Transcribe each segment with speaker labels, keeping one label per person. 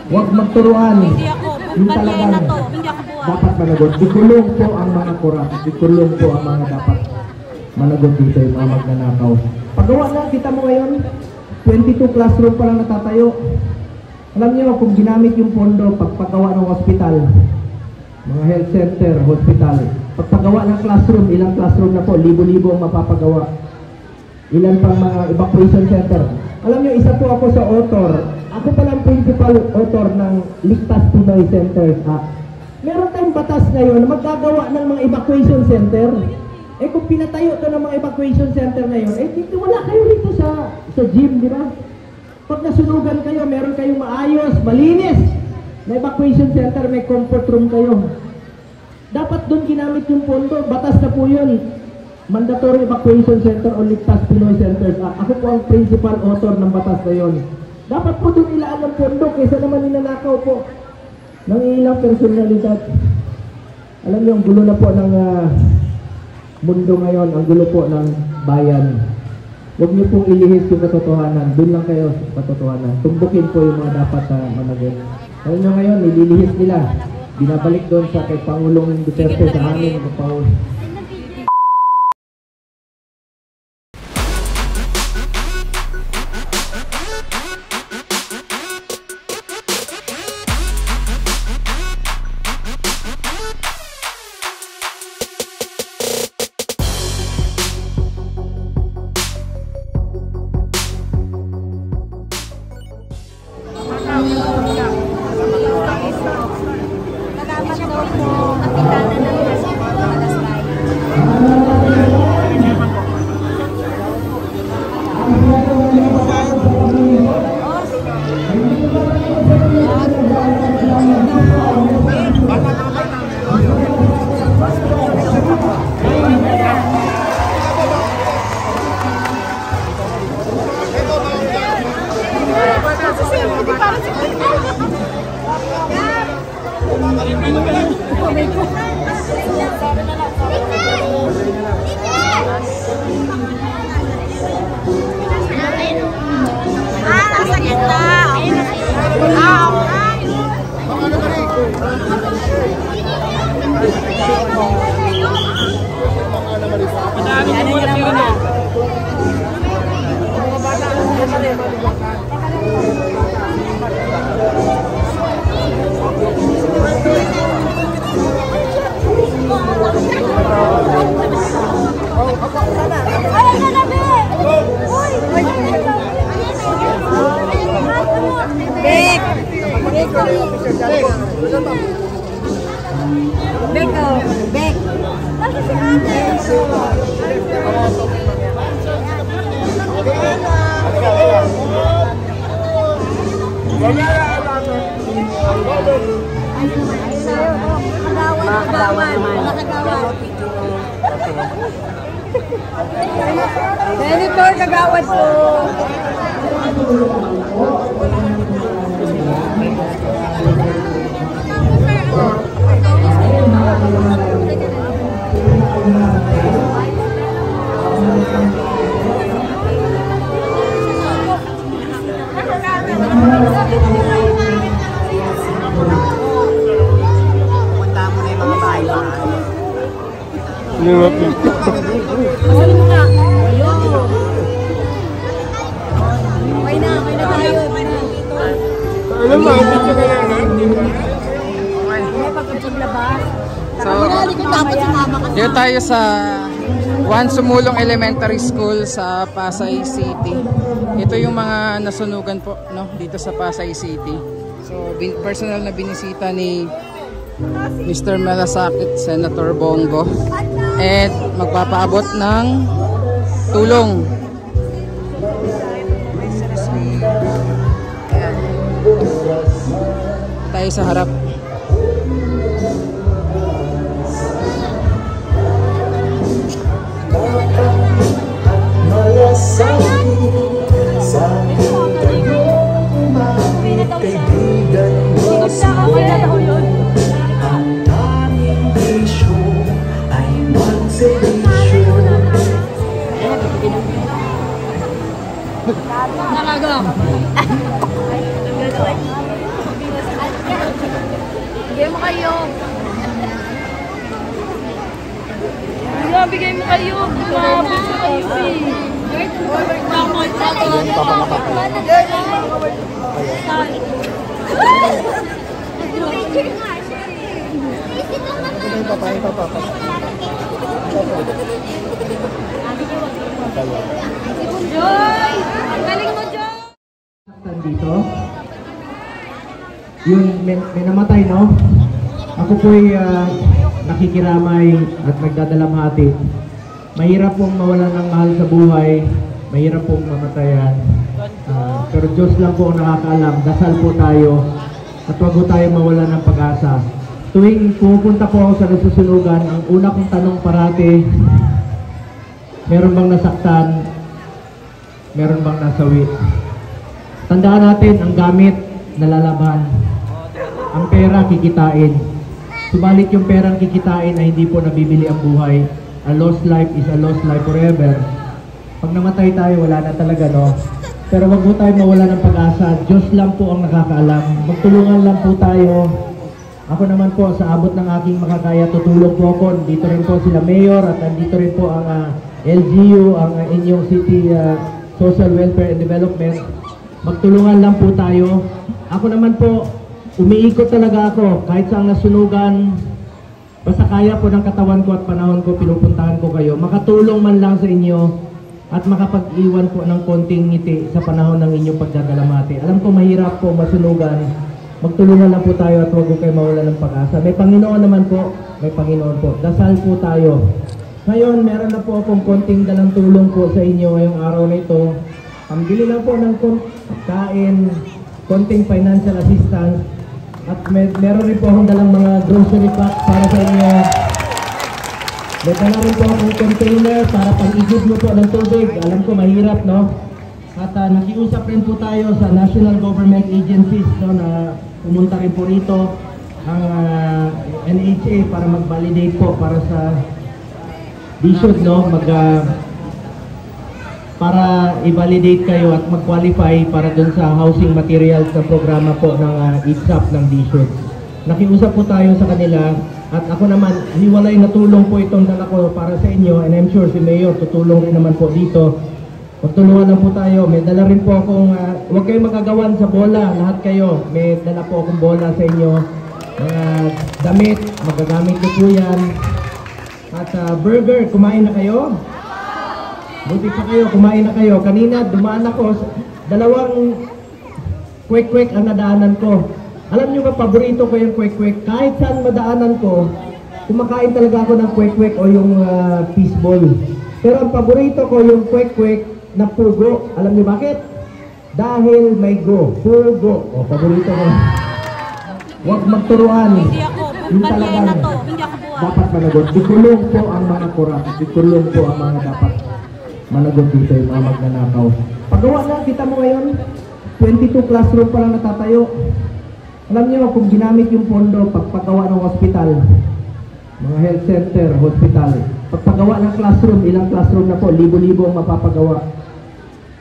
Speaker 1: Huwag magturuan.
Speaker 2: Hindi ako.
Speaker 1: Yung talagang
Speaker 2: Na to. Hindi ako buwan.
Speaker 1: dapat managot. Ikulong po ang mga kurap. Ikulong po ang mga dapat managot dito yung mga magnanakaw. Paggawa na, kita mo ngayon, 22 classroom pa lang natatayo. Alam niyo, kung ginamit yung pondo, pagpagawa ng hospital, mga health center, hospital, pagpagawa ng classroom, ilang classroom na po, libo-libo ang mapapagawa. Ilan pang mga evacuation center. Alam niyo, isa po ako sa author. Ako palang principal author ng Ligtas Pinoy Centers Act. Meron tayong batas ngayon na magagawa ng mga evacuation center. Eh kung pinatayo to ng mga evacuation center ngayon, eh dito wala kayo dito sa gym, di ba? Pag nasunugan kayo, meron kayong maayos, malinis na evacuation center, may comfort room kayo. Dapat doon ginamit yung pondo, batas na po yun. Mandatory evacuation center o Ligtas Pinoy Centers Act. Ako po ang principal author ng batas na yun. Dapat po doon ilaan ng pondo kaysa naman ninanakaw po ng ilang personalidad. Alam niyo, ang gulo na po ng mundo ngayon, ang gulo po ng bayan. Huwag niyo pong ilihis yung katotohanan. Doon lang kayo sa katotohanan. Tumbukin po yung mga dapat na managot. Alam niyo ngayon, nililihis nila. Binabalik doon sa kay Pangulong Duterte sa amin.
Speaker 3: Senator, kagawad po.
Speaker 4: Punta mo na yung mga bahay-bahay.
Speaker 3: Masalit mo ka. Ayun. Okay na tayo.
Speaker 5: Alam mo, dito ka na lang, di ba?
Speaker 3: May pagpaglabas.
Speaker 4: So, dito tayo sa Juan Sumulong Elementary School sa Pasay City. Ito yung mga nasunugan po, no, dito sa Pasay City. So, personal na binisita ni Mr. Malasakit, Senator Bongo, at magpapaabot ng tulong. Ayan. Tayo sa harap.
Speaker 3: Talaga. Bigay mo kayo. Wala, bigay mo kayo. Mabot sa kayo eh. Joy! Ang galing mo, Joy!
Speaker 1: Dito. Yun, may namatay, no? Ako po'y nakikiramay at nagdadalamhati. Mahirap pong mawalan ng mahal sa buhay. Mahirap pong mamatayan. Pero Diyos lang po ang nakakaalam. Dasal po tayo. At huwag po tayo mawalan ng pag-asa. Tuwing pumupunta po ako sa nasusunugan, ang una kong tanong parati, meron bang nasaktan? Meron bang nasawi? Tandaan natin, ang gamit, nalalaban. Ang pera, kikitain. Subalit yung perang kikitain ay hindi po nabibili ang buhay. A lost life is a lost life forever. Pag namatay tayo, wala na talaga, no? Pero wag po tayo mawala ng pag-asa. Diyos lang po ang nakakaalam. Magtulungan lang po tayo. Ako naman po, sa abot ng aking makakaya, tutulong po ako. Dito rin po sila Mayor at nandito rin po ang LGU, ang inyong City Social Welfare and Development. Magtulungan lang po tayo. Ako naman po, umiikot talaga ako. Kahit saan nasunugan, basta kaya po ng katawan ko at panahon ko, pinupuntahan ko kayo. Makatulong man lang sa inyo at makapag-iwan po ng konting ngiti sa panahon ng inyong pagdadalamhati. Alam ko mahirap po masunugan. Magtulungan lang po tayo at huwag po kayo mawala ng pag-asa. May Panginoon naman po. May Panginoon po. Dasal po tayo. Ngayon, meron na po akong konting dalang tulong po sa inyo ngayong araw na ito. Pambili lang po ng kain, konting financial assistance. At meron rin po akong dalang mga grocery pack para sa inyo. May dala rin po akong container para pang-igib mo po ng tubig. Alam ko mahirap, no? At nakiusap rin po tayo sa national government agencies, no, na pumunta rin po rito ang NHA para mag-validate po para sa DSUD, no? Para i-validate kayo at mag-qualify para dun sa housing materials na programa po ng ITSAP ng DSUD. Nakiusap po tayo sa kanila at ako naman, hiwalay na tulong po itong dala ko para sa inyo and I'm sure si Mayor tutulong rin naman po dito. Magtulungan lang po tayo. May dala rin po akong, huwag kayong magagawan sa bola, lahat kayo. May dala po akong bola sa inyo. Mga damit, magagamit ko po yan. At burger, kumain na kayo? Buti pa kayo, kumain na kayo. Kanina, dumaan ako, dalawang kwek-kwek ang nadaanan ko. Alam nyo ba, paborito ko yung kwek-kwek. Kahit saan madaanan ko, kumakain talaga ako ng kwek-kwek o yung fishball. Pero ang paborito ko yung kwek-kwek na pugo. Alam niyo bakit? Dahil may go. Pugo. O, paborito ko. Huwag magturuan.
Speaker 3: Hindi ako. Baliay na to. Hindi ako buwan.
Speaker 1: Dapat managot. Ikulong po ang mga kurap. Ikulong po ang mga dapat managot dito, yung mga magnanakaw. Paggawa na, kita mo ngayon, 22 classroom pa lang natatayo. Alam niyo, kung ginamit yung pondo, pagpagawa ng hospital, mga health center, hospital, pagpagawa ng classroom, ilang classroom na po, libo-libo ang mapapagawa.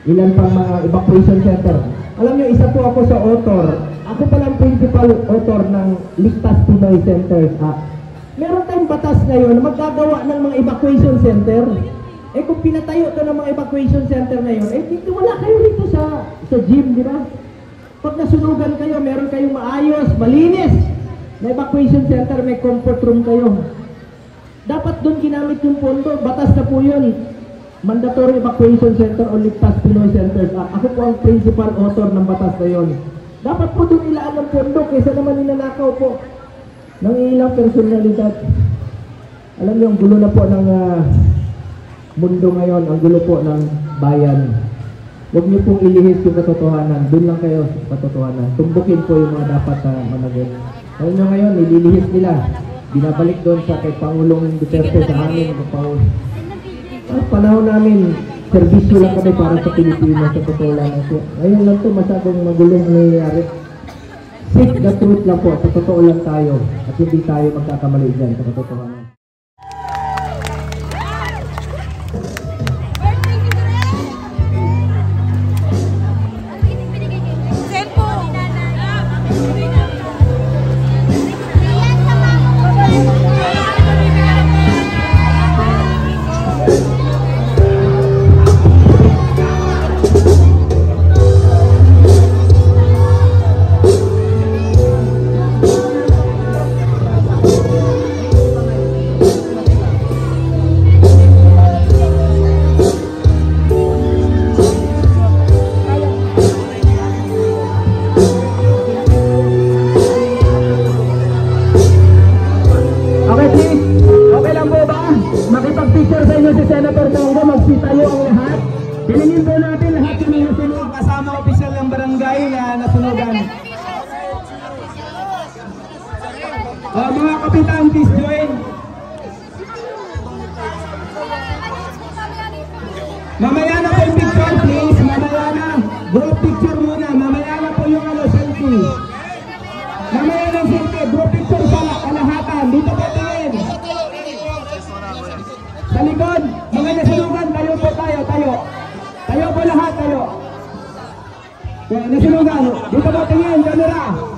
Speaker 1: Ilan pang mga evacuation center. Alam niyo, isa po ako sa author. Ako palang principal author ng Ligtas Pinoy Centers Act. Meron tayong batas ngayon na magkagawa ng mga evacuation center. Eh kung pinatayo ito ng mga evacuation center na yun, eh dito wala kayo rito sa gym, di ba? Pag nasunugan kayo, meron kayong maayos, malinis na evacuation center, may comfort room kayo. Dapat doon ginamit yung pondo, batas na po yun. Mandatory evacuation center o Ligtas Pinoy Centers. Ako po ang principal author ng batas na yun. Dapat po doon ilaan ng pondo kaysa naman ninanakaw po ng ilang personalidad. Alam niyo, ang gulo na po ng mundo ngayon, ang gulo po ng bayan. Huwag niyo pong ilihis yung katotohanan. Doon lang kayo sa katotohanan. Tumbukin po yung mga dapat managot. Alam niyo ngayon, nililihis nila. Binabalik doon sa kay Pangulong Duterte sa amin. Panahon namin, servisyo lang kami para sa Pilipinas sa totoo lang. Ngayon lang ito, masyadong magulong nangyayari. Seek the truth lang po, sa totoo lang tayo. At hindi tayo magkakamali dyan sa katotohanan. Mga kapitan, please join. Mamaya na po yung picture, please. Mamaya na. Group picture muna. Mamaya na po yung selfie. Mamaya ng selfie. Group picture sa kalahatan. Dito po tingin. Sa likod. Mga nasunugan. Tayo po tayo. Tayo po lahat. Tayo. Nasunugan. Dito po tingin. Camera.